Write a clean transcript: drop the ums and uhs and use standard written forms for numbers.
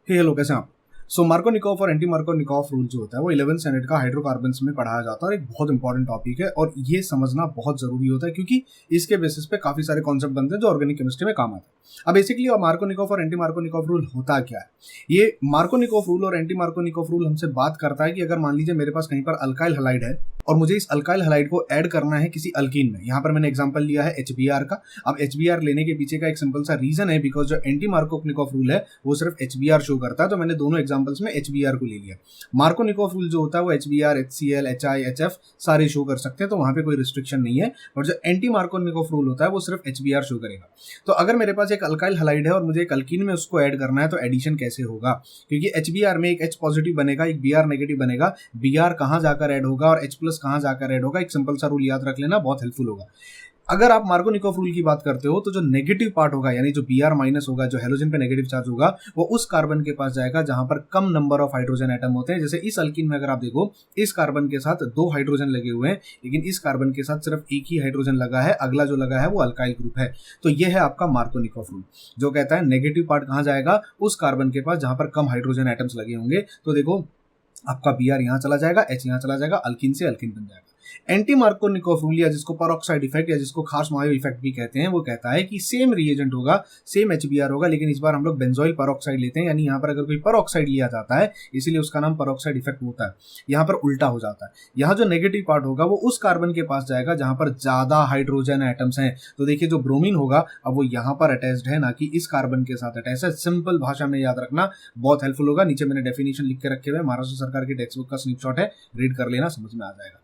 Hello, कैसे हैं आप? मार्कोनिकॉफ और एंटी मार्कोनिकॉफ रूल जो होता है वो 11th स्टैंडर्ड का हाइड्रोकार्बन्स में पढ़ाया जाता है और एक बहुत इंपॉर्टेंट टॉपिक है और ये समझना बहुत जरूरी होता है क्योंकि इसके बेसिस पे काफी सारे कॉन्सेप्ट बनते हैं जो ऑर्गेनिक केमिस्ट्री में काम आते हैं। अब बेसिकली मार्कोनिकॉफ और एंटी मार्कोनिकॉफ रूल होता क्या है? ये मार्कोनिकॉफ रूल और एंटी मार्कोनिकॉफ रूल हमसे बात करता है कि अगर मान लीजिए मेरे पास कहीं पर अल्काइल हैलाइड है और मुझे इस अल्काइल हैलाइड को ऐड करना है किसी अल्कीन में। यहाँ पर मैंने एग्जांपल लिया है HBr का। अब HBr लेने के पीछे का एक सिंपल सा रीजन है, बिकॉज जो एंटी मार्कोनिकॉफ रूल है वो सिर्फ HBr शो करता है, तो मैंने दोनों एग्जांपल्स में HBr को ले लिया। मार्कोनिकॉफ रूल जो होता है वो HBr, HCl, HI, HF सारे शो कर सकते हैं, तो वहां पे कोई रिस्ट्रिक्शन नहीं है। और जो एंटी मार्कोनिकॉफ रूल होता है वो सिर्फ HBr शो करेगा। तो अगर मेरे पास एक अल्काइल हैलाइड है और मुझे एक अल्कीन में उसको ऐड करना है तो एडिशन कैसे होगा? क्योंकि HBr में एक H पॉजिटिव बनेगा, एक Br नेगेटिव बनेगा। Br कहां जाकर ऐड होगा और H प्लस कहां जाकर ऐड होगा, एक सिंपल सा रूल याद रख लेना, बहुत हेल्पफुल होगा। अगर आप मार्कोनिकॉफ रूल की बात करते हो तो जो नेगेटिव पार्ट होगा, यानी जो Br माइनस होगा, जो हेलोजन पे नेगेटिव चार्ज होगा, वो उस कार्बन के पास जाएगा जहां पर कम नंबर ऑफ हाइड्रोजन एटम होते हैं। जैसे इस अल्कीन में अगर आप देखो, इस कार्बन के साथ 2 हाइड्रोजन लगे हुए हैं, लेकिन इस कार्बन के साथ सिर्फ एक ही हाइड्रोजन लगा है, अगला जो लगा है वो अल्काइल ग्रुप है। तो ये है आपका मार्कोनिकॉफ रूल, जो कहता है नेगेटिव पार्ट कहां जाएगा, उस कार्बन के पास जहां पर कम हाइड्रोजन एटम्स लगे होंगे। तो देखो, आपका Br यहां चला जाएगा, H यहां चला जाएगा, अल्कीन से अल्कीन बन जाएगा। एंटी मार्कोनिकॉफ रूल या जिसको परऑक्साइड इफेक्ट या जिसको खास मायो इफेक्ट भी कहते हैं, वो कहता है कि सेम रिएजेंट होगा, सेम HBr होगा, लेकिन इस बार हम लोग बेंजोइल परऑक्साइड लेते हैं। यानी यहाँ पर अगर कोई परऑक्साइड लिया जाता है, इसीलिए उसका नाम परऑक्साइड इफेक्ट होता है। यहाँ पर उल्टा हो जाता है, यहाँ जो नेगेटिव पार्ट होगा वो उस कार्बन के पास जाएगा जहां पर ज्यादा हाइड्रोजन एटम्स हैं। तो देखिए, जो ब्रोमीन होगा अब वो यहाँ पर अटैच्ड है, ना कि इस कार्बन के साथ अटैच है। सिंपल भाषा में याद रखना, बहुत हेल्पफुल होगा। नीचे मैंने डेफिनेशन लिख के रखे हुए, महाराष्ट्र सरकार की टेक्स्ट बुक का स्नैपशॉट है, रीड कर लेना, समझ में आ जाएगा।